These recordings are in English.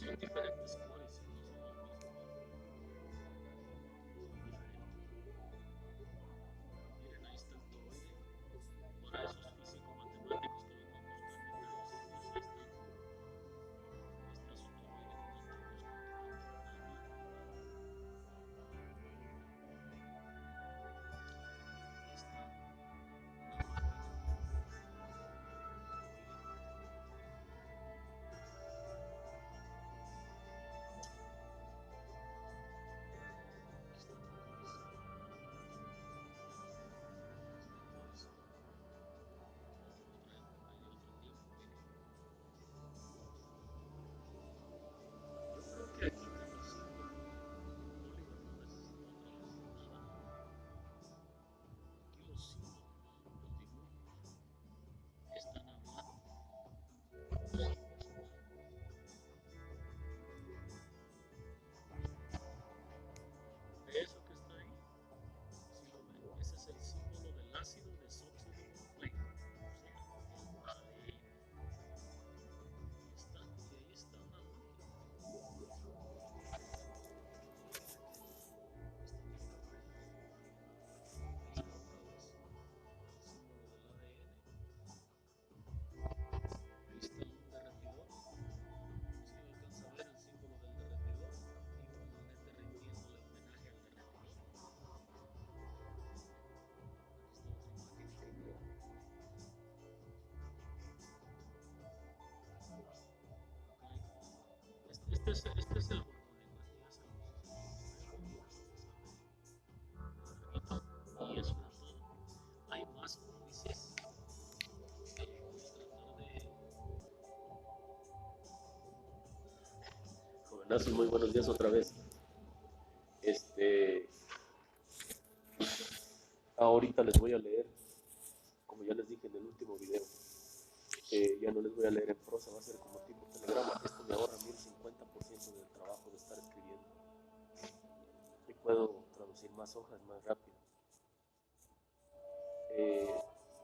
son diferentes cores, no son los mismos. Miren, ahí está el toroide. Para esos físico-matemáticos que vengan buscando números, pues ahí está. Ahí está su toroide, nomás que buscan ahí está una máquina. Aquí están motores. Hay de otro tiempo, miren. Yo creo que aquí con los símbolos, Oliver no necesitó trabajar nada. Aquí los símbolos, los dibujos, están a mano. ¿Ve eso que está ahí? Si lo ven, ese es el símbolo del ácido desóxido nucleico. ¿Sí? Ahí está, y ahí está una máquina. Están bien colocadas. El símbolo del ADN. Ahí está un derretidor. Si alcanza a ver el símbolo del derretidor y un monete rindiéndole homenaje al derretidor. Aquí está otra máquina. Okay. Este es el borbónico. Este ya se lo puse primero y este es el y eso era todo. Hay más códices que voy a tratar de. Jovenazos, muy buenos días otra vez. Este, ahorita les voy a leer, como ya les dije en el último video, ya no les voy a leer en prosa, va a ser como tipo telegrama. Esto me ahorra 1050% del trabajo de estar escribiendo. Y puedo traducir más hojas más rápido.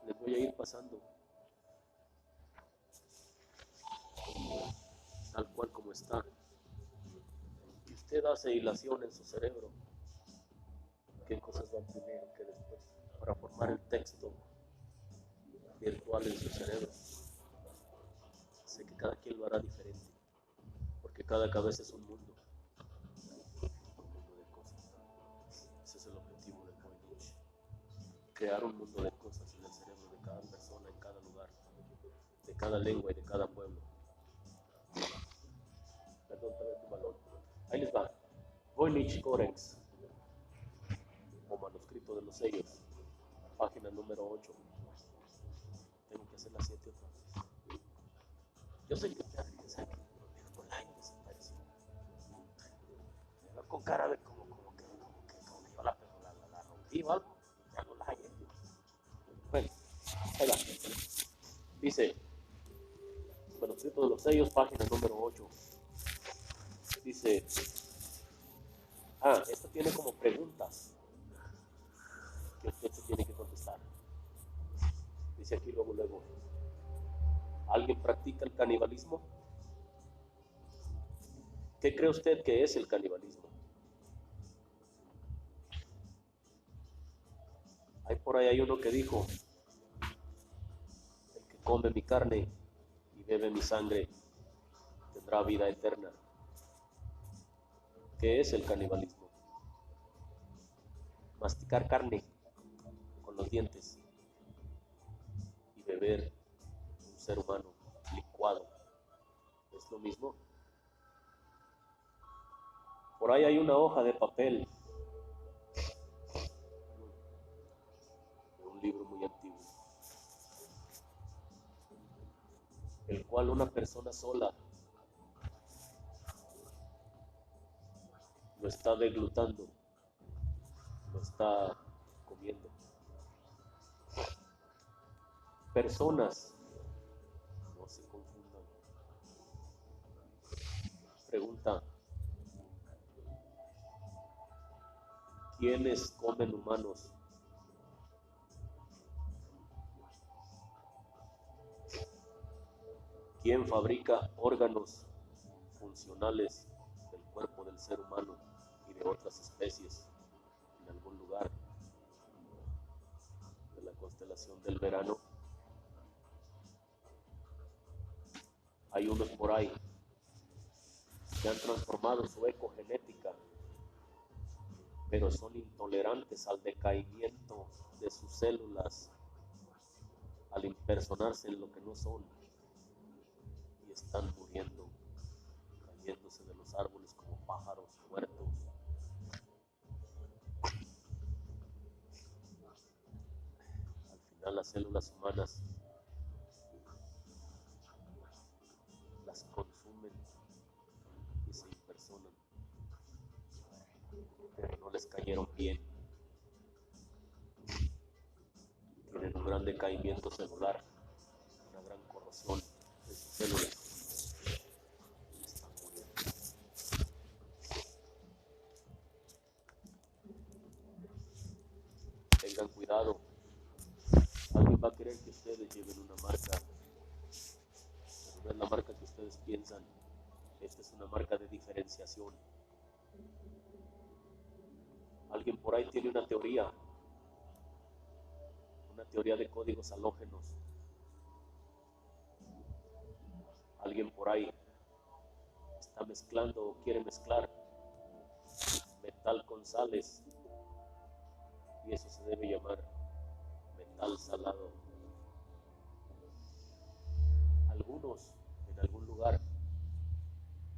Les voy a ir pasando tal cual como está. Y usted hace hilación en su cerebro. ¿Qué cosas van primero, qué después? Para formar el texto virtual en su cerebro. Sé que cada quien lo hará diferente, porque cada cabeza es un mundo de cosas. Ese es el objetivo del Voynich, crear un mundo de cosas en el cerebro de cada persona, en cada lugar, de cada lengua y de cada pueblo. Perdón, también tu balón. Ahí les va. Voynich Corex, o manuscrito de los sellos, página número 8. Tengo que hacer la 7 otra vez. Yo sé que alguien piensa que online desapareció. Con cara de como que yo la rompí o algo. Ya no la hallé. Bueno, ahí va. Dice, manuscrito de los sellos, página número 8. Dice, esta tiene como preguntas que usted se tiene que contestar. Dice aquí luego, ¿alguien practica el canibalismo? ¿Qué cree usted que es el canibalismo? Por ahí hay uno que dijo, el que come mi carne y bebe mi sangre tendrá vida eterna. ¿Qué es el canibalismo? Masticar carne con los dientes y beber un ser humano licuado. ¿Es lo mismo? Por ahí hay una hoja de papel de un libro muy antiguo, el cual una persona sola lo está deglutando, lo está comiendo. Personas, no se confundan. Pregunta, ¿quiénes comen humanos? ¿Quién fabrica órganos evolucionales del cuerpo del ser humano y de otras especies en algún lugar de la constelación del verano. Hay unos por ahí que han transformado su ecogenética, pero son intolerantes al decaimiento de sus células, al impersonarse en lo que no son, y están muriendo, cayéndose de los árboles como pájaros muertos. Al final las células humanas las consumen y se impersonan, pero no les cayeron bien. Tienen un gran decaimiento celular, una gran corrosión de sus células y están muriendo. Tengan cuidado. Alguien va a querer que ustedes lleven una marca, pero no es la marca que ustedes piensan. Esta es una marca de diferenciación. Alguien por ahí tiene una teoría de códigos halógenos. Alguien por ahí está mezclando o quiere mezclar metal con sales, y eso se debe llamar metal salado. Algunos en algún lugar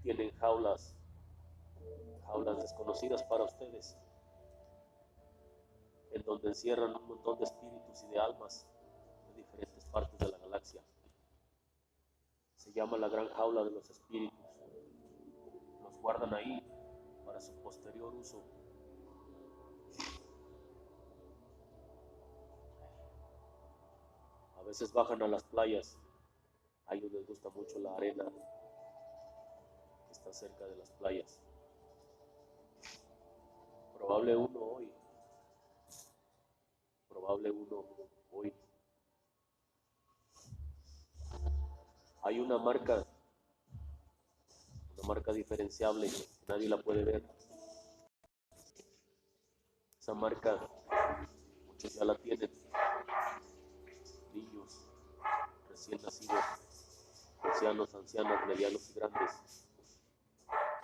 tienen jaulas desconocidas para ustedes, en donde encierran un montón de espíritus y de almas de diferentes partes de la galaxia. Se llama la gran jaula de los espíritus. Los guardan ahí para su posterior uso. A veces bajan a las playas. A ellos les gusta mucho la arena que está cerca de las playas. Probable uno hoy. Hay una marca diferenciable, nadie la puede ver. Esa marca, muchos ya la tienen. Niños, recién nacidos, ancianos, ancianas, medianos y grandes.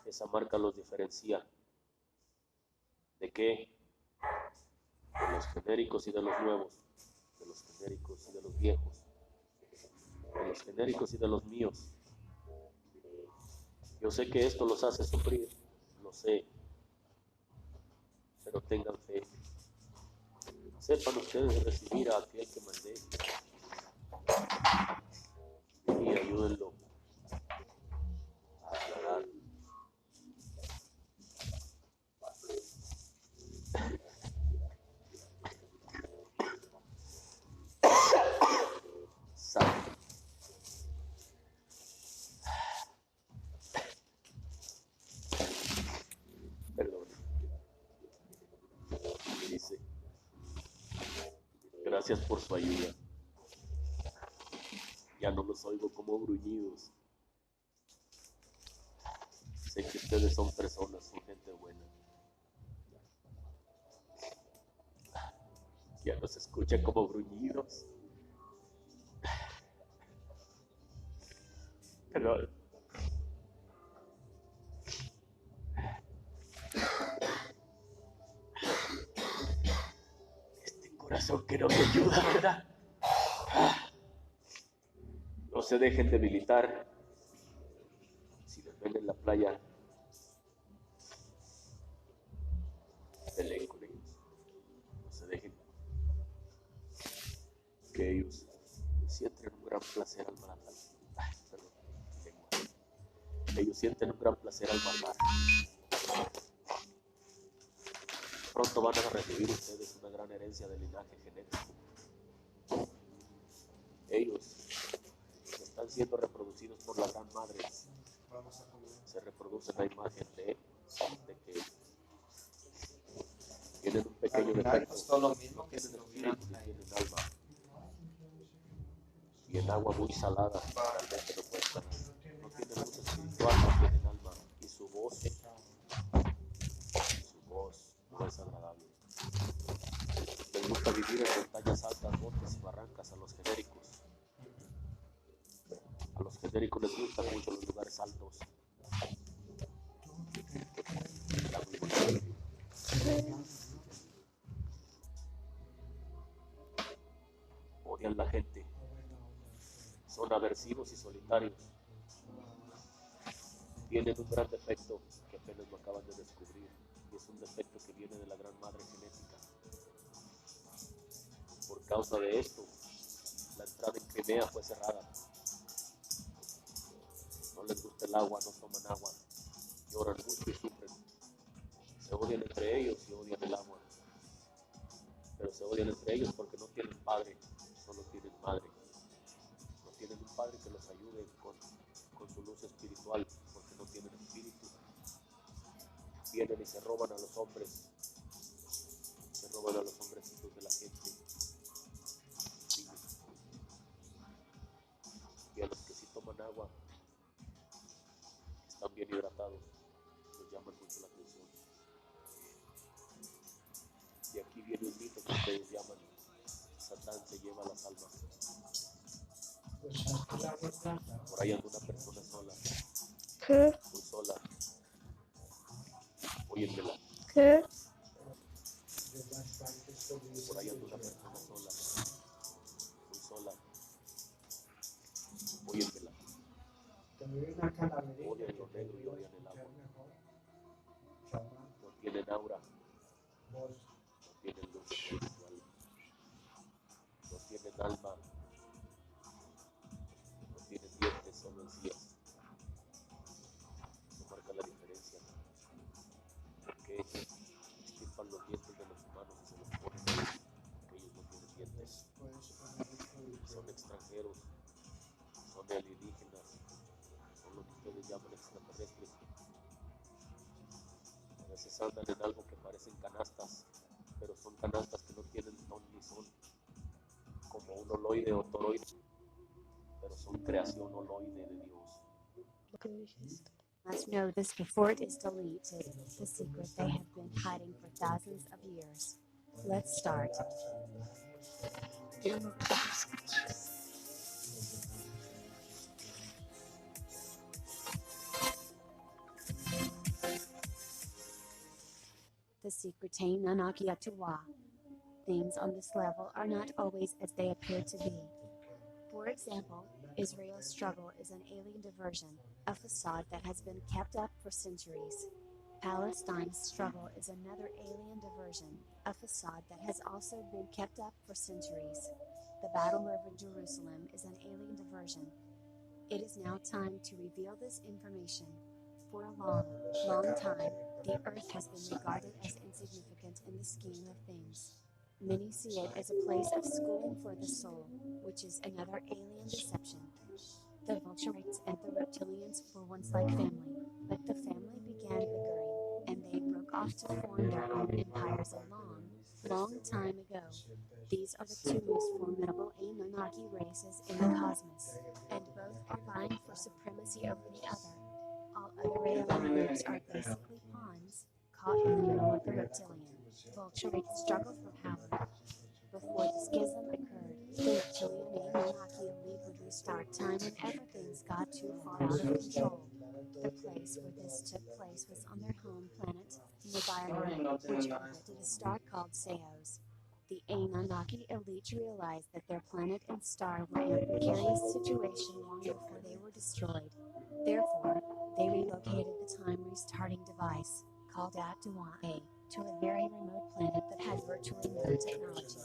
Esa marca los diferencia. ¿De qué? De los genéricos y de los nuevos, de los genéricos y de los viejos, de los genéricos y de los míos. Yo sé que esto los hace sufrir, lo sé, pero tengan fe. Sepan ustedes recibir a aquel que mandé y ayúdenlo a aclarar. Perdón. Dice: gracias por su ayuda. Ya no los oigo como gruñidos. Sé que ustedes son personas, son gente buena. Ya no se escucha como gruñidos. Pero este corazón que no me ayuda, ¿verdad? No se dejen debilitar. Si los ven en la playa, peleen con ellos. No se dejen. Que ellos sienten un gran placer al matar. Ellos sienten un gran placer al matar. Pronto van a recibir ustedes una gran herencia de linaje genético. Ellos están siendo reproducidos por la gran madre. Se reproducen a imagen de que tienen un pequeño defecto. No tienen espíritu ni tienen alma. Y en agua muy salada realmente no pueden estar. No tienen luz espiritual, no tienen alma. voz no es agradable. Les gusta vivir en montañas altas, montes y barrancas a los genéricos. A los genéricos les gustan mucho los lugares altos. Odian la gente. Son aversivos y solitarios. Tienen un gran defecto que apenas lo acaban de descubrir, y es un defecto que viene de la gran madre genética. Por causa de esto, la entrada en Crimea fue cerrada. No les gusta el agua, no toman agua, lloran mucho y sufren. Se odian entre ellos y odian el agua. Pero se odian entre ellos porque no tienen padre, solo tienen madre. No tienen un padre que los ayude con su luz espiritual, porque no tienen espíritu. Vienen y se roban a los hombres, se roban a los hombrecitos de la gente. Sí. Y a los que sí toman agua, están bien hidratados, les llaman mucho la atención. Y aquí viene un mito que ustedes llaman: Satán se lleva las almas. Por ahí anda una persona sola. ¿Qué? Muy sola. Óyemela. ¿Qué? Por ahí anda una persona sola. Muy sola. Óyemela. Odian lo negro y odian el agua. No tienen aura. No tienen luz espiritual. No tienen alma. No tienen dientes, solo encías. Eso marca la diferencia. Porque extirpan los dientes de los humanos y se los ponen a ellos, porque ellos no tienen dientes. Son extranjeros, son alienígenas, son lo que ustedes llaman extraterrestres. A veces andan en algo que parecen canastas, pero son canastas que no tienen ton ni son, como un holoide o toroide, pero son creación holoide de Dios. Must know this before it is deleted, the secret they have been hiding for thousands of years. Let's start. The secret Anunnaki Atawa. Things on this level are not always as they appear to be. For example, Israel's struggle is an alien diversion, a facade that has been kept up for centuries. Palestine's struggle is another alien diversion, a facade that has also been kept up for centuries. The battle over Jerusalem is an alien diversion. It is now time to reveal this information. For a long, long time, the earth has been regarded as insignificant in the scheme of things. Many see it as a place of schooling for the soul, which is another alien deception. The Vulturites and the Reptilians were once like family, but the family began bickering, and they broke off to form their own empires a long, long time ago. These are the two most formidable Anunnaki races in the cosmos, and both are vying for supremacy over the other. All other alien groups are basically pawns, caught in the middle of the reptilian. Vulturites struggle for power. Before the schism occurred, the reptilian Anunnaki elite would restart time whenever things got too far out of control. The place where this took place was on their home planet, Nibiru, which orbited a star called Seos. The Anunnaki elite realized that their planet and star were in a precarious situation long before they were destroyed. Therefore, they relocated the time restarting device, called Atuwa-A, to a very remote planet that had virtually no technology.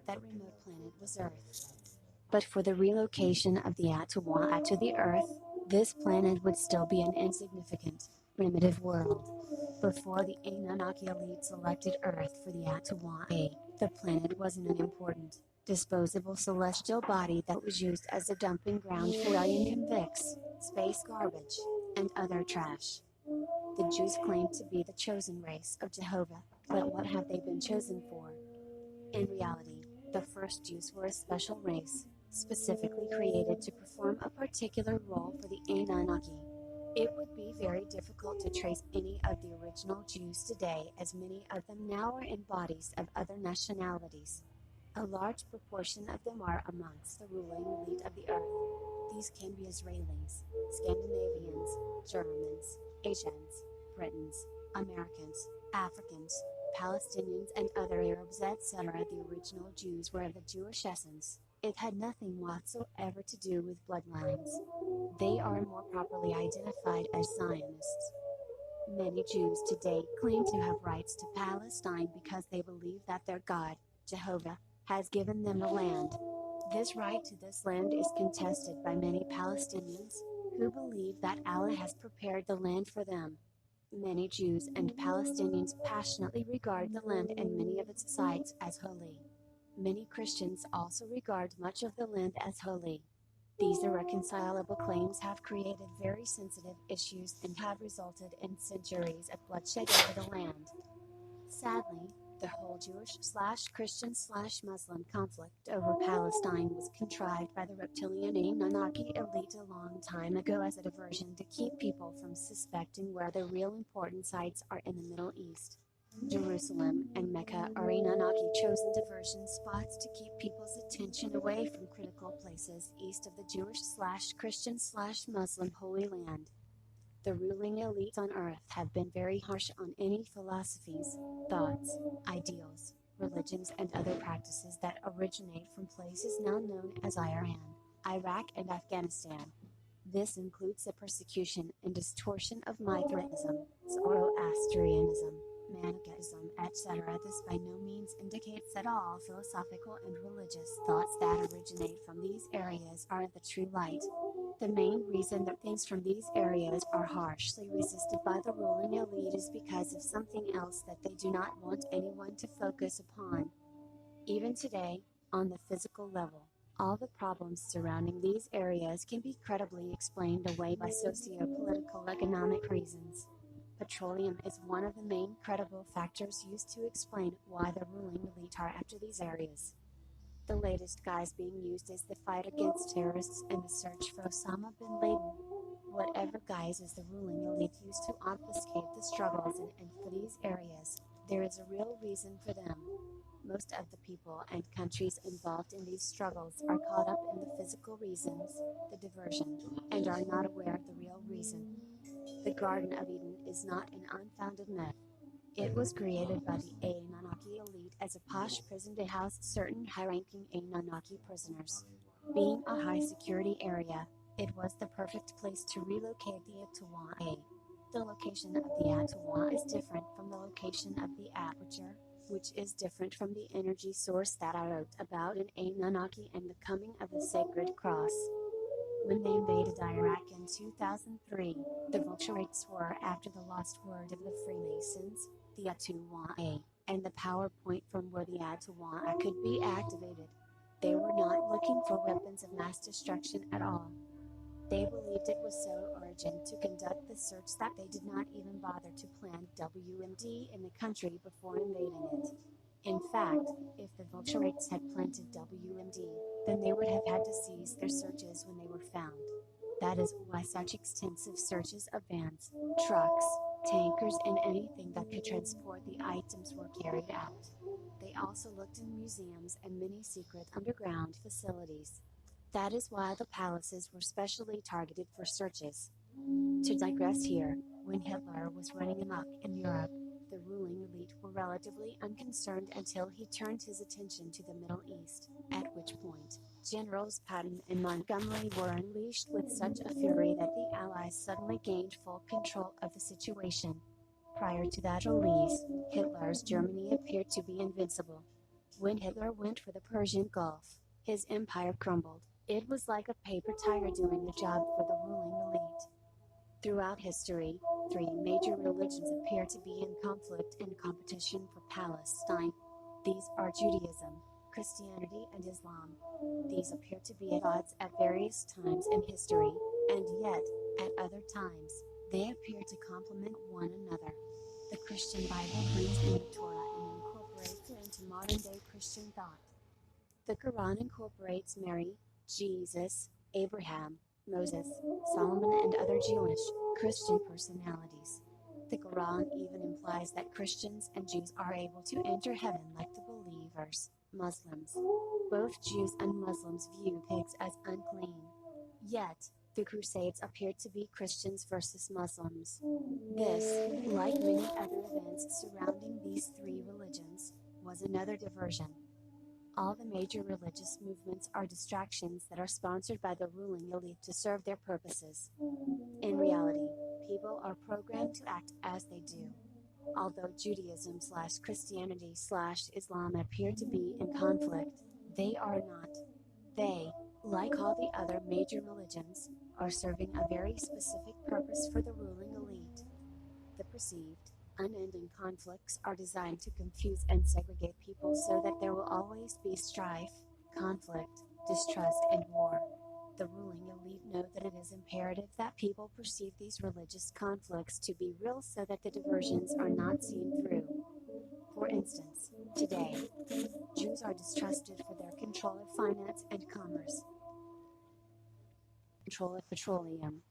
That remote planet was Earth. But for the relocation of the Atuwa-A to the Earth, this planet would still be an insignificant, primitive world. Before the Anunnaki elite selected Earth for the Atuwa-A, the planet wasn't an important, disposable celestial body that was used as a dumping ground for alien convicts, space garbage, and other trash. The Jews claim to be the chosen race of Jehovah, but what have they been chosen for? In reality, the first Jews were a special race, specifically created to perform a particular role for the Anunnaki. It would be very difficult to trace any of the original Jews today, as many of them now are in bodies of other nationalities. A large proportion of them are amongst the ruling elite of the earth. These can be Israelis, Scandinavians, Germans, Asians, Britons, Americans, Africans, Palestinians, and other Arabs, etc. The original Jews were of the Jewish essence. It had nothing whatsoever to do with bloodlines. They are more properly identified as Zionists. Many Jews today claim to have rights to Palestine because they believe that their God, Jehovah, has given them the land. This right to this land is contested by many Palestinians, who believe that Allah has prepared the land for them. Many Jews and Palestinians passionately regard the land and many of its sites as holy. Many Christians also regard much of the land as holy. These irreconcilable claims have created very sensitive issues and have resulted in centuries of bloodshed over the land. Sadly, the whole Jewish/Christian/Muslim conflict over Palestine was contrived by the reptilian Anunnaki elite a long time ago as a diversion to keep people from suspecting where the real important sites are in the Middle East. Jerusalem and Mecca are Anunnaki chosen diversion spots to keep people's attention away from critical places east of the Jewish/Christian/Muslim Holy Land. The ruling elites on earth have been very harsh on any philosophies, thoughts, ideals, religions, and other practices that originate from places now known as Iran, Iraq, and Afghanistan. This includes the persecution and distortion of Mithraism, Zoroastrianism, Manichaeism, etc. This by no means indicates that all philosophical and religious thoughts that originate from these areas are the true light. The main reason that things from these areas are harshly resisted by the ruling elite is because of something else that they do not want anyone to focus upon. Even today, on the physical level, all the problems surrounding these areas can be credibly explained away by socio-political economic reasons. Petroleum is one of the main credible factors used to explain why the ruling elite are after these areas. The latest guise being used is the fight against terrorists and the search for Osama bin Laden. Whatever guises the ruling elite used to obfuscate the struggles and for these areas, there is a real reason for them. Most of the people and countries involved in these struggles are caught up in the physical reasons, the diversion, and are not aware of the real reason. The Garden of Eden is not an unfounded myth. It was created by the Anunnaki elite as a posh prison to house certain high-ranking Anunnaki prisoners. Being a high-security area, it was the perfect place to relocate the Atwa. The location of the Atwa is different from the location of the aperture, which is different from the energy source that I wrote about in Anunnaki and the coming of the Sacred Cross. When they invaded Iraq in 2003, the Vulturites were after the lost word of the Freemasons, the Atwa, and the power point from where the Atwa could be activated. They were not looking for weapons of mass destruction at all. They believed it was so urgent to conduct the search that they did not even bother to plant WMD in the country before invading it. In fact, if the Vulturites had planted WMD, then they would have had to cease their searches when they were found. That is why such extensive searches of vans, trucks, tankers, and anything that could transport the items were carried out. They also looked in museums and many secret underground facilities. That is why the palaces were specially targeted for searches. To digress here, when Hitler was running amok in Europe, the ruling elite were relatively unconcerned until he turned his attention to the Middle East, at which point, Generals Patton and Montgomery were unleashed with such a fury that the Allies suddenly gained full control of the situation. Prior to that release, Hitler's Germany appeared to be invincible. When Hitler went for the Persian Gulf, his empire crumbled. It was like a paper tiger doing the job for the ruling elite. Throughout history, three major religions appear to be in conflict and competition for Palestine. These are Judaism, Christianity, and Islam. These appear to be at odds at various times in history, and yet, at other times, they appear to complement one another. The Christian Bible brings in the Torah and incorporates it into modern-day Christian thought. The Quran incorporates Mary, Jesus, Abraham, Moses, Solomon, and other Jewish, Christian personalities. The Quran even implies that Christians and Jews are able to enter heaven like the believers, Muslims. Both Jews and Muslims view pigs as unclean. Yet, the Crusades appeared to be Christians versus Muslims. This, like many other events surrounding these three religions, was another diversion. All the major religious movements are distractions that are sponsored by the ruling elite to serve their purposes. In reality, people are programmed to act as they do. Although Judaism/Christianity/Islam appear to be in conflict, they are not. They, like all the other major religions, are serving a very specific purpose for the ruling elite. The perceived, unending conflicts are designed to confuse and segregate people so that there will always be strife, conflict, distrust, and war. The ruling elite know that it is imperative that people perceive these religious conflicts to be real so that the diversions are not seen through. For instance, today, Jews are distrusted for their control of finance and commerce, control of petroleum.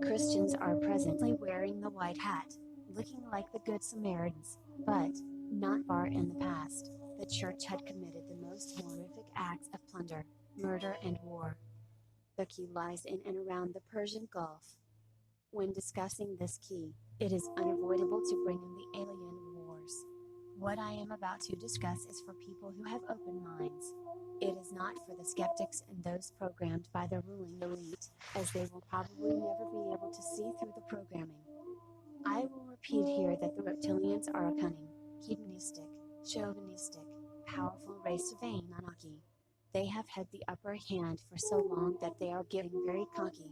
Christians are presently wearing the white hat, looking like the Good Samaritans, but, not far in the past, the church had committed the most horrific acts of plunder, murder, and war. The key lies in and around the Persian Gulf. When discussing this key, it is unavoidable to bring in the alien wars. What I am about to discuss is for people who have open minds. It is not for the skeptics and those programmed by the ruling elite, as they will probably never be able to see through the programming. I will repeat here that the reptilians are a cunning, hedonistic, chauvinistic, powerful race of Anunnaki. They have had the upper hand for so long that they are getting very cocky.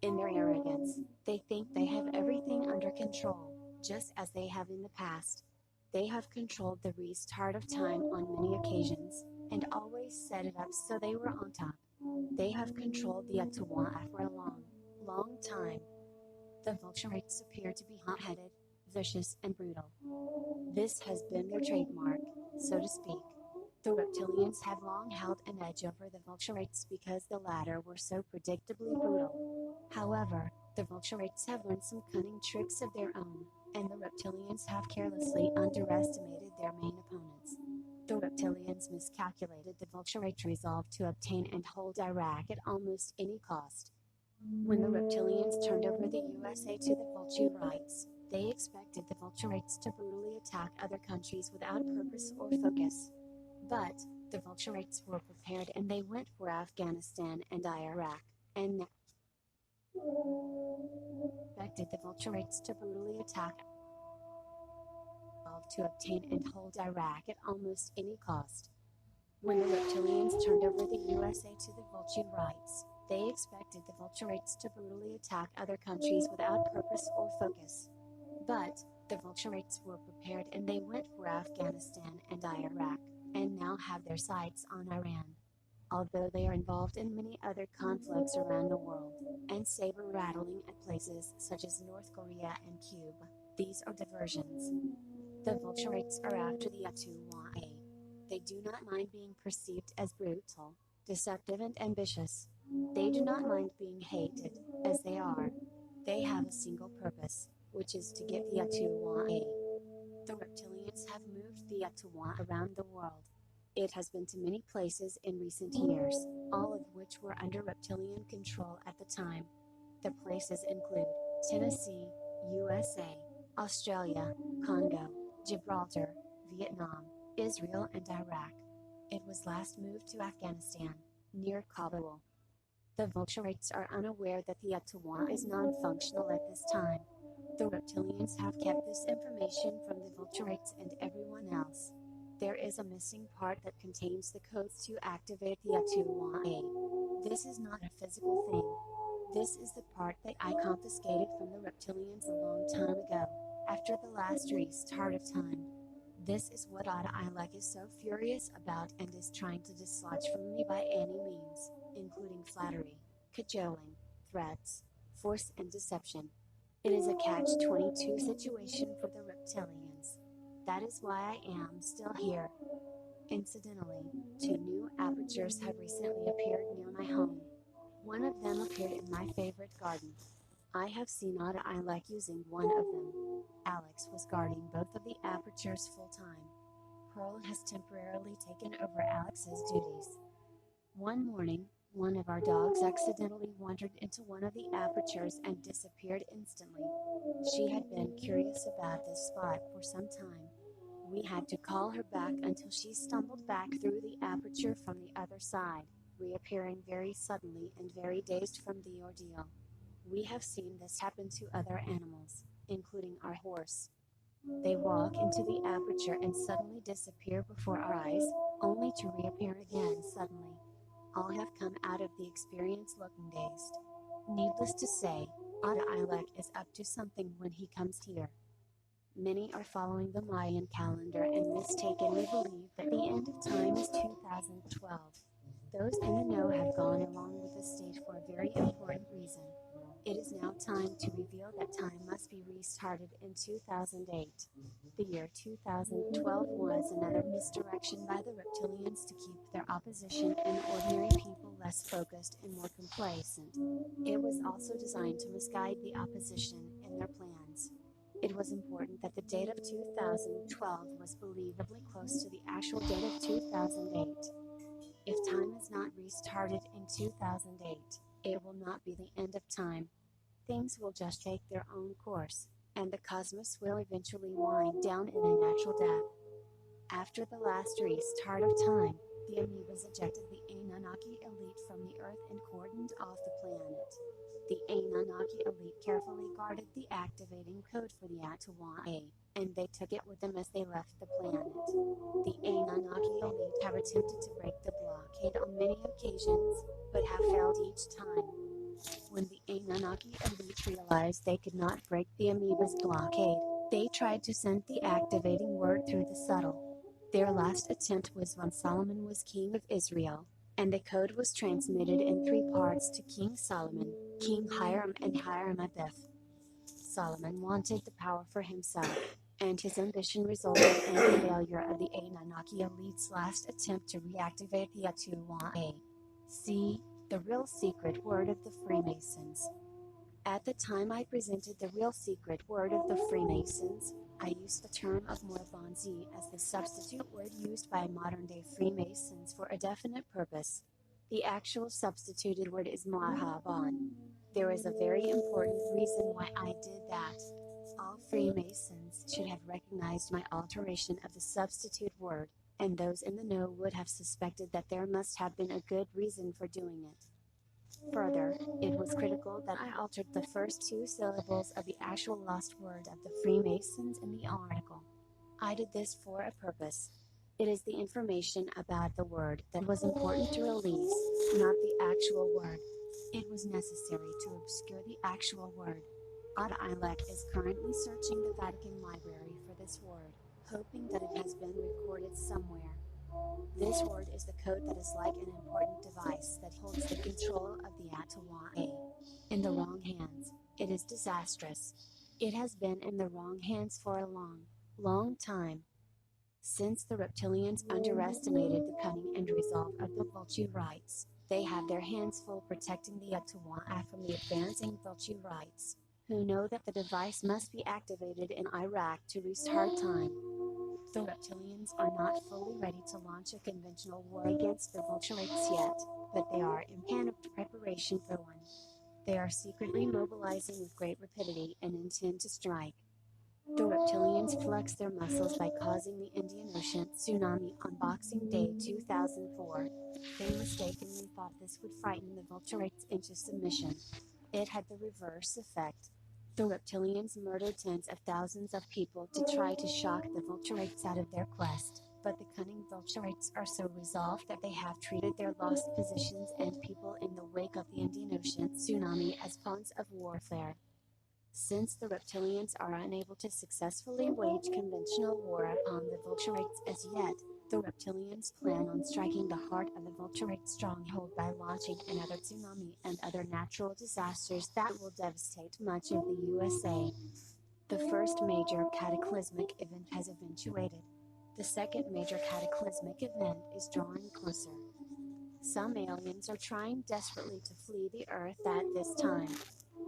In their arrogance, they think they have everything under control, just as they have in the past. They have controlled the restart of time on many occasions, and always set it up so they were on top. They have controlled the Atawa for a long, long time. The Vulturites appear to be hot-headed, vicious, and brutal. This has been their trademark, so to speak. The reptilians have long held an edge over the Vulturites because the latter were so predictably brutal. However, the Vulturites have learned some cunning tricks of their own, and the reptilians have carelessly underestimated their main opponents. The reptilians miscalculated the Vulturite resolve to obtain and hold Iraq at almost any cost. When the reptilians turned over the USA to the Vulturites, they expected the Vulturites to brutally attack other countries without purpose or focus. But, the Vulturites were prepared and they went for Afghanistan and Iraq, and expected the Vulturites to brutally attack to obtain and hold Iraq at almost any cost. When the reptilians turned over the USA to the Vulturites, they expected the Vulturites to brutally attack other countries without purpose or focus. But, the Vulturites were prepared and they went for Afghanistan and Iraq, and now have their sights on Iran. Although they are involved in many other conflicts around the world, and saber-rattling at places such as North Korea and Cuba, these are diversions. The Vulturites are after the Atuwa. They do not mind being perceived as brutal, deceptive, and ambitious. They do not mind being hated, as they are. They have a single purpose, which is to get the Atuwa. The reptilians have moved the Atuwa around the world. It has been to many places in recent years, all of which were under reptilian control at the time. The places include Tennessee, USA, Australia, Congo, Gibraltar, Vietnam, Israel, and Iraq. It was last moved to Afghanistan, near Kabul. The Vulturites are unaware that the Atuwa is non-functional at this time. The reptilians have kept this information from the Vulturites and everyone else. There is a missing part that contains the codes to activate the Atuwa. This is not a physical thing. This is the part that I confiscated from the reptilians a long time ago, after the last restart of time. This is what I is so furious about and is trying to dislodge from me by any means, including flattery, cajoling, threats, force, and deception. It is a catch-22 situation for the reptilians. That is why I am still here. Incidentally, 2 new apertures have recently appeared near my home. One of them appeared in my favorite garden. I have seen Otta I like using one of them. Alex was guarding both of the apertures full time. Pearl has temporarily taken over Alex's duties. One morning, one of our dogs accidentally wandered into one of the apertures and disappeared instantly. She had been curious about this spot for some time. We had to call her back until she stumbled back through the aperture from the other side, reappearing very suddenly and very dazed from the ordeal. We have seen this happen to other animals, including our horse. They walk into the aperture and suddenly disappear before our eyes, only to reappear again suddenly. All have come out of the experience looking dazed. Needless to say, Otta Ilek is up to something when he comes here. Many are following the Mayan calendar and mistakenly believe that the end of time is 2012. Those in the know have gone along with this date for a very important reason. It is now time to reveal that time must be restarted in 2008. The year 2012 was another misdirection by the reptilians to keep their opposition and ordinary people less focused and more complacent. It was also designed to misguide the opposition in their plans. It was important that the date of 2012 was believably close to the actual date of 2008. If time is not restarted in 2008, it will not be the end of time. Things will just take their own course, and the cosmos will eventually wind down in a natural death. After the last restart of time, the amoebas ejected the Anunnaki elite from the Earth and cordoned off the planet. The Anunnaki elite carefully guarded the activating code for the Atawa, and they took it with them as they left the planet. The Anunnaki elite have attempted to break the blockade on many occasions, but have failed each time. When the Anunnaki elite realized they could not break the amoeba's blockade, they tried to send the activating word through the subtle. Their last attempt was when Solomon was king of Israel, and the code was transmitted in 3 parts to King Solomon, King Hiram and Hiram Abiff. Solomon wanted the power for himself, and his ambition resulted in the failure of the Anunnaki elite's last attempt to reactivate the Atuwa. See, the real secret word of the Freemasons. At the time I presented the real secret word of the Freemasons, I used the term of Morbanzi as the substitute word used by modern-day Freemasons for a definite purpose. The actual substituted word is Mahaban. There is a very important reason why I did that. All Freemasons should have recognized my alteration of the substitute word, and those in the know would have suspected that there must have been a good reason for doing it. Further, it was critical that I altered the first 2 syllables of the actual lost word of the Freemasons in the article. I did this for a purpose. It is the information about the word that was important to release, not the actual word. It was necessary to obscure the actual word. Otta Ilek is currently searching the Vatican Library for this word, hoping that it has been recorded somewhere. This word is the code that is like an important device that holds the control of the Atawa. In the wrong hands, it is disastrous. It has been in the wrong hands for a long, long time. Since the reptilians underestimated the cunning and resolve of the Vulturites, they have their hands full protecting the Atawa from the advancing Vulturites, who know that the device must be activated in Iraq to restart time. The reptilians are not fully ready to launch a conventional war against the Vulturites yet, but they are in panicked preparation for one. They are secretly mobilizing with great rapidity and intend to strike. The reptilians flex their muscles by causing the Indian Ocean tsunami on Boxing Day 2004. They mistakenly thought this would frighten the Vulturites into submission. It had the reverse effect. The reptilians murdered tens of thousands of people to try to shock the Vulturites out of their quest, but the cunning Vulturites are so resolved that they have treated their lost positions and people in the wake of the Indian Ocean tsunami as pawns of warfare. Since the reptilians are unable to successfully wage conventional war upon the Vulturites as yet, the reptilians plan on striking the heart of the Vulturite stronghold by launching another tsunami and other natural disasters that will devastate much of the USA. The first major cataclysmic event has eventuated. The second major cataclysmic event is drawing closer. Some aliens are trying desperately to flee the Earth at this time.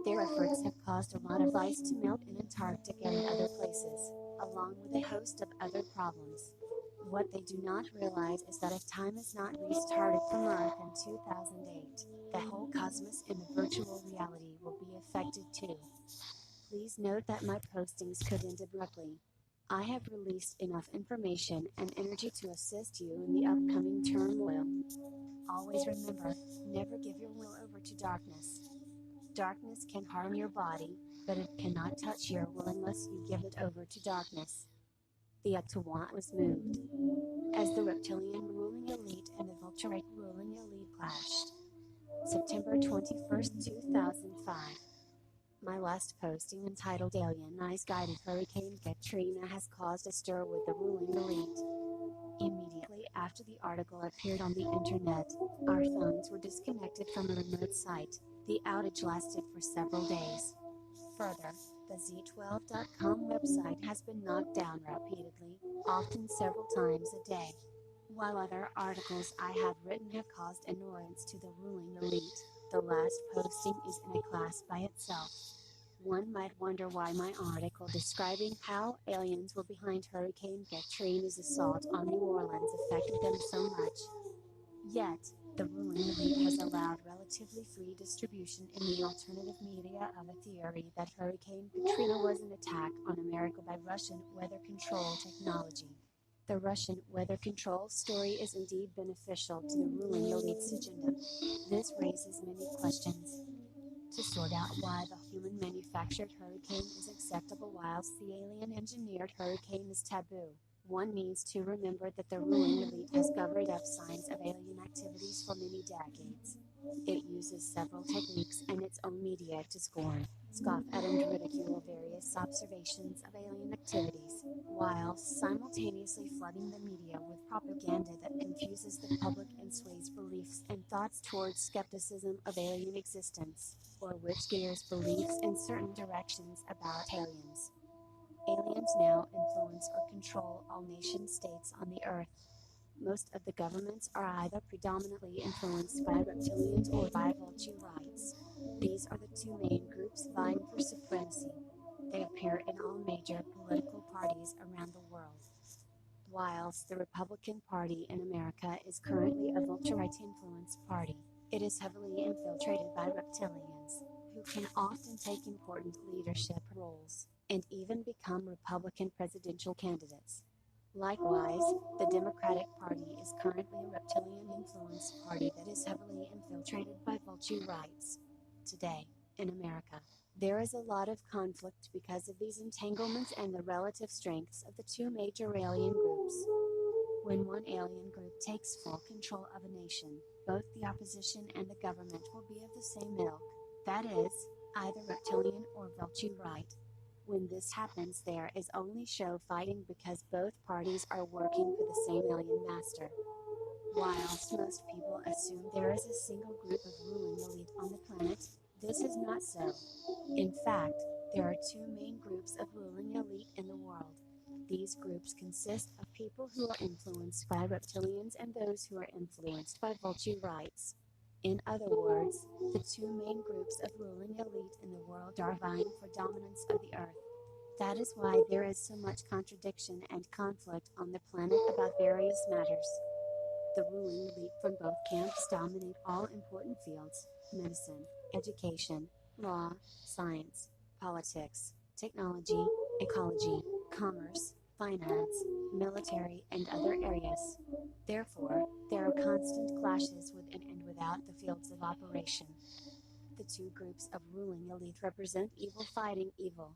Their efforts have caused a lot of ice to melt in Antarctica and other places, along with a host of other problems. What they do not realize is that if time is not restarted from Earth in 2008, the whole cosmos in the virtual reality will be affected too. Please note that my postings could end abruptly. I have released enough information and energy to assist you in the upcoming turmoil. Always remember, never give your will over to darkness. Darkness can harm your body, but it cannot touch your will unless you give it over to darkness. The Ottawa was moved as the reptilian ruling elite and the Vulturite ruling elite clashed. September 21st, 2005. My last posting entitled Alien Eyes Guided Hurricane Katrina has caused a stir with the ruling elite. Immediately after the article appeared on the internet, our phones were disconnected from a remote site. The outage lasted for several days. Further, the Z12.com website has been knocked down repeatedly, often several times a day. While other articles I have written have caused annoyance to the ruling elite, the last posting is in a class by itself. One might wonder why my article describing how aliens were behind Hurricane Katrina's assault on New Orleans affected them so much. Yet, the ruling elite has allowed relatively free distribution in the alternative media of a theory that Hurricane Katrina was an attack on America by Russian weather control technology. The Russian weather control story is indeed beneficial to the ruling elite's agenda. This raises many questions. To sort out why the human-manufactured hurricane is acceptable whilst the alien-engineered hurricane is taboo, one needs to remember that the ruling elite has covered up signs of alien activities for many decades. It uses several techniques and its own media to scoff at and ridicule various observations of alien activities, while simultaneously flooding the media with propaganda that confuses the public and sways beliefs and thoughts towards skepticism of alien existence, or which gears beliefs in certain directions about aliens. Aliens now influence or control all nation-states on the Earth. Most of the governments are either predominantly influenced by reptilians or by Vulturites. These are the two main groups vying for supremacy. They appear in all major political parties around the world. Whilst the Republican Party in America is currently a Vulturite-influenced party, it is heavily infiltrated by reptilians, who can often take important leadership roles, and even become Republican presidential candidates. Likewise, the Democratic Party is currently a reptilian-influenced party that is heavily infiltrated by Vulturites. Today, in America, there is a lot of conflict because of these entanglements and the relative strengths of the two major alien groups. When one alien group takes full control of a nation, both the opposition and the government will be of the same ilk, that is, either reptilian or Vulturite. When this happens, there is only show fighting because both parties are working for the same alien master. Whilst most people assume there is a single group of ruling elite on the planet, this is not so. In fact, there are two main groups of ruling elite in the world. These groups consist of people who are influenced by reptilians and those who are influenced by Vulturites. In other words, the two main groups of ruling elite in the world are vying for dominance of the Earth. That is why there is so much contradiction and conflict on the planet about various matters. The ruling elite from both camps dominate all important fields: medicine, education, law, science, politics, technology, ecology, commerce, finance, military, and other areas. Therefore, there are constant clashes within and without the fields of operation. The two groups of ruling elite represent evil fighting evil.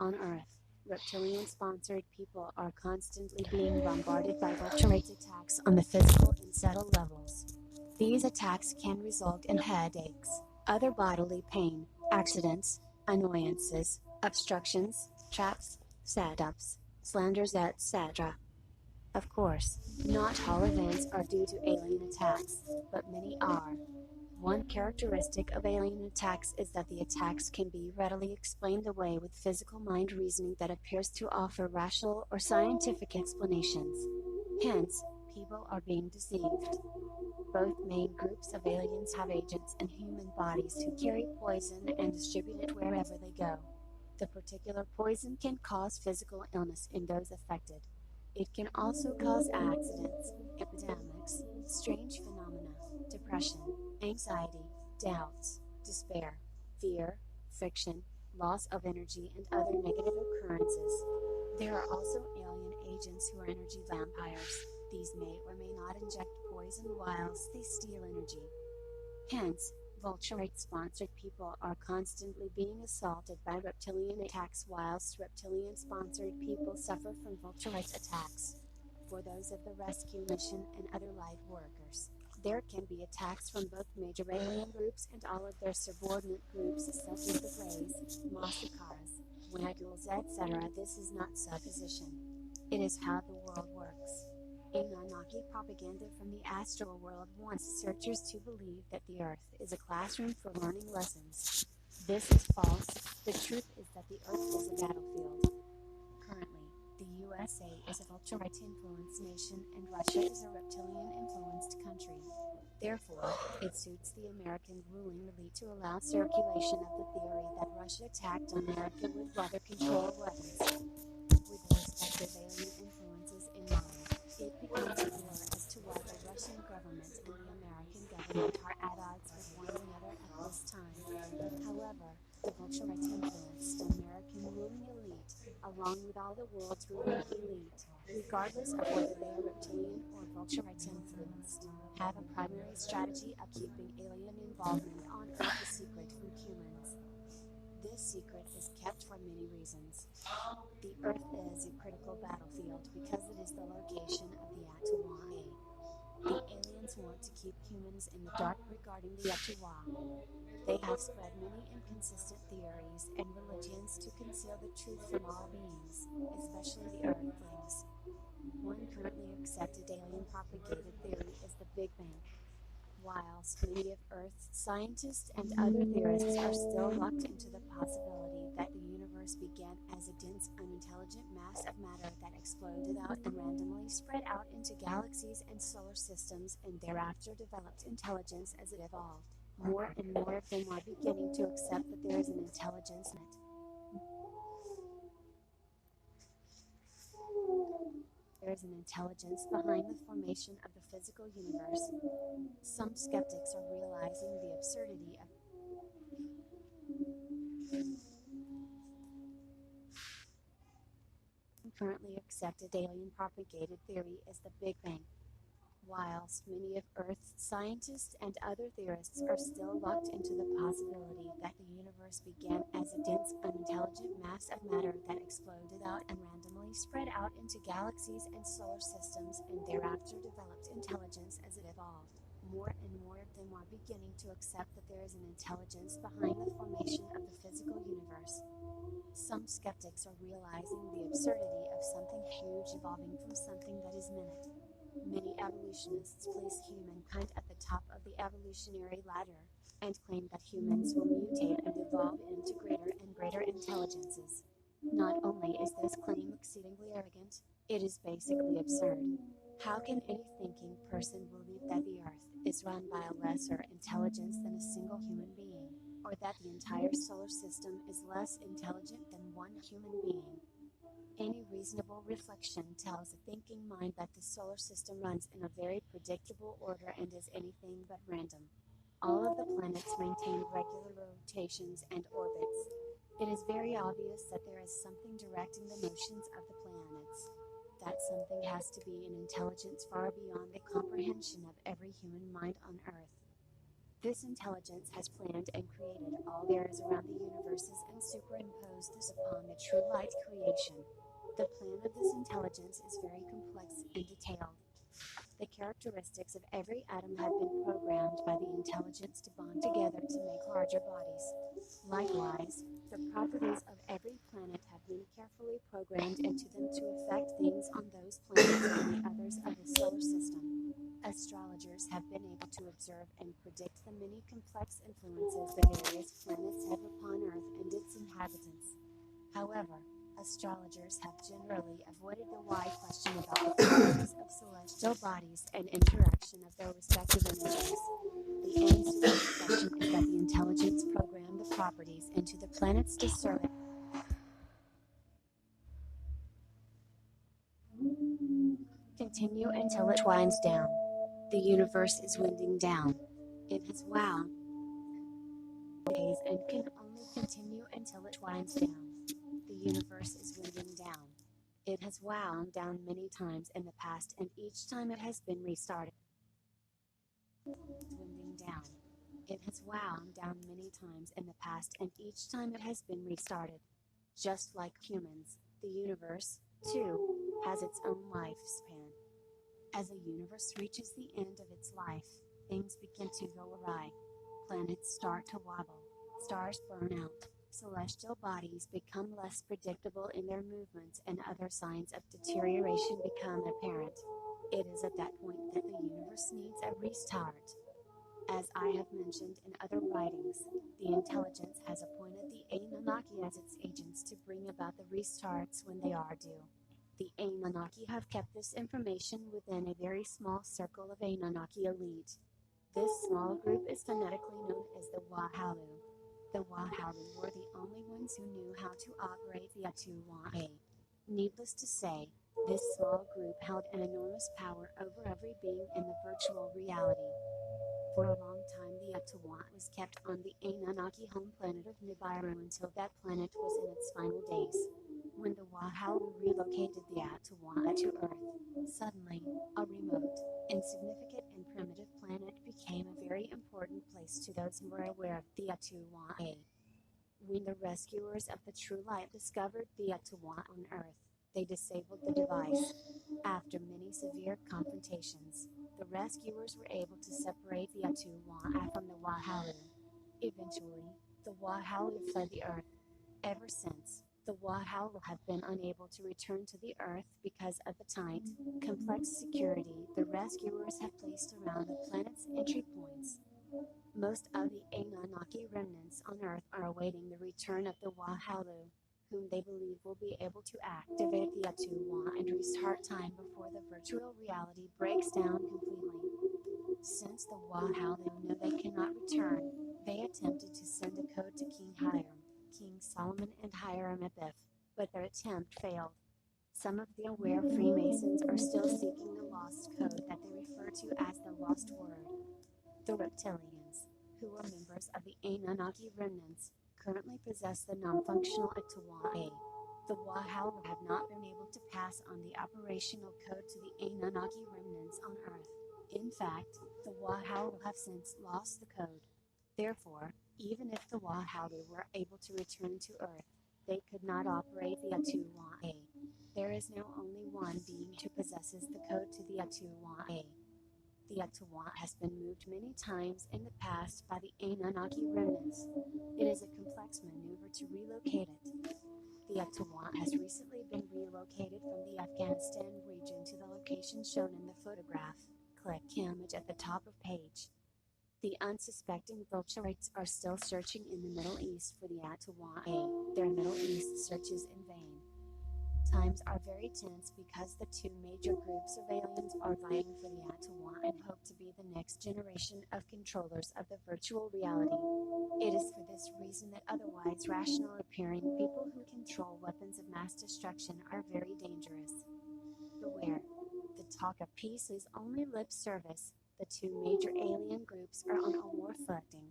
On Earth, reptilian-sponsored people are constantly being bombarded by Vulturite attacks on the physical and subtle levels. These attacks can result in headaches, other bodily pain, accidents, annoyances, obstructions, traps, setups, slanders, etc. Of course, not all events are due to alien attacks, but many are. One characteristic of alien attacks is that the attacks can be readily explained away with physical mind reasoning that appears to offer rational or scientific explanations. Hence, people are being deceived. Both main groups of aliens have agents in human bodies who carry poison and distribute it wherever they go. The particular poison can cause physical illness in those affected. It can also cause accidents, epidemics, strange phenomena, depression, anxiety, doubts, despair, fear, friction, loss of energy, and other negative occurrences. There are also alien agents who are energy vampires. These may or may not inject poison whilst they steal energy. Hence, Vulturite-sponsored people are constantly being assaulted by reptilian attacks whilst reptilian-sponsored people suffer from Vulturite attacks. For those of the rescue mission and other light workers, there can be attacks from both major alien groups and all of their subordinate groups such as the Greys, Masakaras, Waggles, etc. This is not supposition. It is how the world works. Anunnaki propaganda from the astral world wants searchers to believe that the Earth is a classroom for learning lessons. This is false. The truth is that the Earth is a battlefield. Currently, the USA is a Vulturite-influenced nation and Russia is a reptilian-influenced country. Therefore, it suits the American ruling elite to allow circulation of the theory that Russia attacked America with weather-controlled weapons. With the respective alien influences in mind, it becomes a blur as to why the Russian government and the American government are at odds with one another at this time. However, the Vulturite-influenced American ruling elite, along with all the world's ruling elite, regardless of whether they are reptilian or Vulturite-influenced, have a primary strategy of keeping alien involvement on Earth a secret from humans. This secret is kept for many reasons. The Earth is a critical battlefield because it is the location of the Atuwa. The aliens want to keep humans in the dark regarding the Atuwa. They have spread many inconsistent theories and religions to conceal the truth from all beings, especially the Earthlings. One currently accepted alien propagated theory is the Big Bang. Whilst many of Earth's scientists and other theorists are still locked into the possibility that the universe began as a dense, unintelligent mass of matter that exploded out and randomly spread out into galaxies and solar systems and thereafter developed intelligence as it evolved, more and more of them are beginning to accept that there is an intelligence in it. There is an intelligence behind the formation of the physical universe. Some skeptics are realizing the absurdity of currently accepted alien propagated theory is the Big Bang. Whilst many of Earth's scientists and other theorists are still locked into the possibility that the universe began as a dense, unintelligent mass of matter that exploded out and randomly spread out into galaxies and solar systems and thereafter developed intelligence as it evolved, more and more of them are beginning to accept that there is an intelligence behind the formation of the physical universe. Some skeptics are realizing the absurdity of something huge evolving from something that is minute. Many evolutionists place humankind at the top of the evolutionary ladder, and claim that humans will mutate and evolve into greater and greater intelligences. Not only is this claim exceedingly arrogant, it is basically absurd. How can any thinking person believe that the Earth is run by a lesser intelligence than a single human being, or that the entire solar system is less intelligent than one human being? Any reasonable reflection tells a thinking mind that the solar system runs in a very predictable order and is anything but random. All of the planets maintain regular rotations and orbits. It is very obvious that there is something directing the motions of the planets. That something has to be an intelligence far beyond the comprehension of every human mind on Earth. This intelligence has planned and created all there is around the universes and superimposed this upon the true light creation. The plan of this intelligence is very complex and detailed. The characteristics of every atom have been programmed by the intelligence to bond together to make larger bodies. Likewise, the properties of every planet have been carefully programmed into them to affect things on those planets and the others of the solar system. Astrologers have been able to observe and predict the many complex influences the various planets have upon Earth and its inhabitants. However, astrologers have generally avoided the why question about the properties of celestial celestial bodies and interaction of their respective energies. The answer to this question is that the intelligence programmed the properties into the planet's discernment. Continue until it winds down. The universe is winding down. It has wound days and can only continue until it winds down. The universe is winding down. It has wound down many times in the past, and each time it has been restarted. Winding down. It has wound down many times in the past, and each time it has been restarted. Just like humans, the universe, too, has its own lifespan. As a universe reaches the end of its life, things begin to go awry. Planets start to wobble, stars burn out, celestial bodies become less predictable in their movements, and other signs of deterioration become apparent. It is at that point that the universe needs a restart. As I have mentioned in other writings, the intelligence has appointed the Anunnaki as its agents to bring about the restarts when they are due. The Anunnaki have kept this information within a very small circle of Anunnaki elite. This small group is phonetically known as the Wahalu. The Wahalu were the only ones who knew how to operate the Atu-Wa-A. Needless to say, this small group held an enormous power over every being in the virtual reality. For a long time, the Atu-Wa was kept on the Anunnaki home planet of Nibiru until that planet was in its final days. When the Wahalu relocated the Atu-Wa to Earth, suddenly, a remote, insignificant and primitive planet became a very important place to those who were aware of the Atu-Wa. When the rescuers of the True Light discovered the Atu-Wa on Earth, they disabled the device. After many severe confrontations, the rescuers were able to separate the Atu-Wa from the Wahalu. Eventually, the Wahalu fled the Earth. Ever since, the Wahalu have been unable to return to the Earth because of the tight, complex security the rescuers have placed around the planet's entry points. Most of the Anunnaki remnants on Earth are awaiting the return of the Wahalu, whom they believe will be able to activate the Atu-Wa and restart time before the virtual reality breaks down completely. Since the Wahalu know they cannot return, they attempted to send a code to King Hiram, King Solomon and Hiram Abiff, but their attempt failed. Some of the aware Freemasons are still seeking the lost code that they refer to as the Lost Word. The reptilians, who are members of the Anunnaki remnants, currently possess the non-functional Atu-Wa. The Wahalu have not been able to pass on the operational code to the Anunnaki remnants on Earth. In fact, the Wahalu have since lost the code. Therefore, even if the Wahalu were able to return to Earth, they could not operate the Atu-Wa. There is now only one being who possesses the code to the Atu-Wa. The Atu-Wa has been moved many times in the past by the Anunnaki remnants. It is a complex maneuver to relocate it. The Atu-Wa has recently been relocated from the Afghanistan region to the location shown in the photograph. Click image at the top of page. The unsuspecting vulturites are still searching in the Middle East for the Atu-Wa. Their Middle East search is in vain. Times are very tense because the two major groups of aliens are vying for the Atu-Wa and hope to be the next generation of controllers of the virtual reality. It is for this reason that otherwise rational appearing people who control weapons of mass destruction are very dangerous. Beware. The talk of peace is only lip service. The two major alien groups are on a war footing.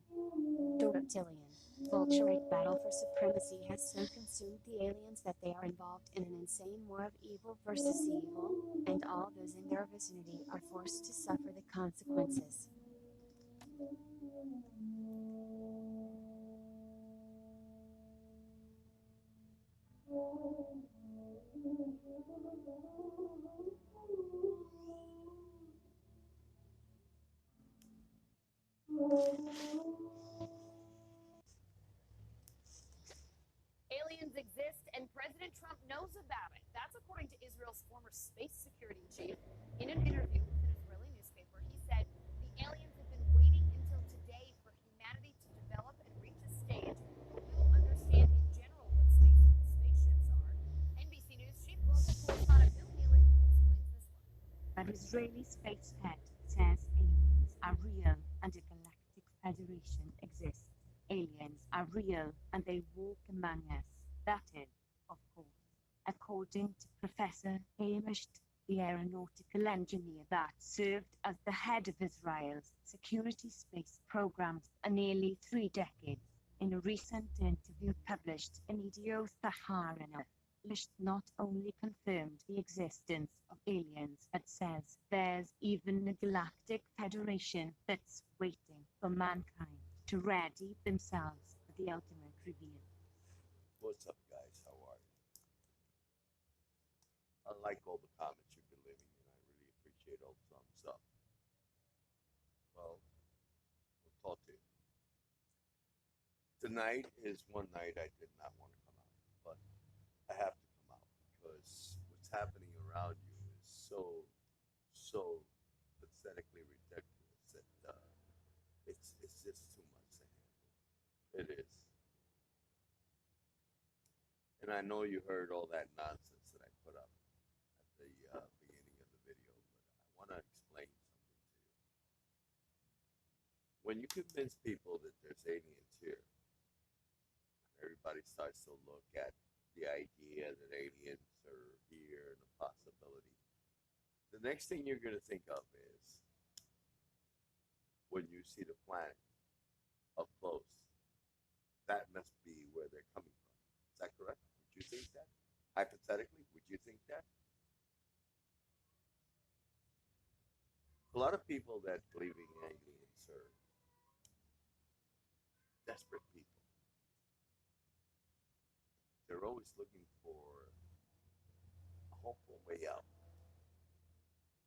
The reptilian, vulturate battle for supremacy has so consumed the aliens that they are involved in an insane war of evil versus evil, and all those in their vicinity are forced to suffer the consequences. Aliens exist and President Trump knows about it. That's according to Israel's former space security chief. In an interview with an Israeli newspaper, he said the aliens have been waiting until today for humanity to develop and reach a stage where we'll understand in general what space and spaceships are. NBC News chief global correspondent Bill Neely explains this one. that Israeli space pet says aliens are real and a galactic federation exists. Aliens are real and they walk among us. That is, of course, according to Professor Hamish, the aeronautical engineer that served as the head of Israel's security space programs for nearly 3 decades. In a recent interview published in Idiot Saharana, Hamish not only confirmed the existence of aliens but says there's even a galactic federation that's waiting for mankind to ready themselves for the ultimate reveal. What's up, guys? How are you? I like all the comments you've been leaving, and I really appreciate all the thumbs up. Well, we'll talk to you. Tonight is one night I did not want to come out, but I have to come out because what's happening around you is so pathetically ridiculous that it's just too much to handle. It is. And I know you heard all that nonsense that I put up at the beginning of the video, but I want to explain something to you. When you convince people that there's aliens here, everybody starts to look at the idea that aliens are here and the possibility. The next thing you're going to think of is when you see the planet up close, that must be where they're coming from. Is that correct? Would you think that? Hypothetically, would you think that? A lot of people that believe in aliens are desperate people. They're always looking for a hopeful way out.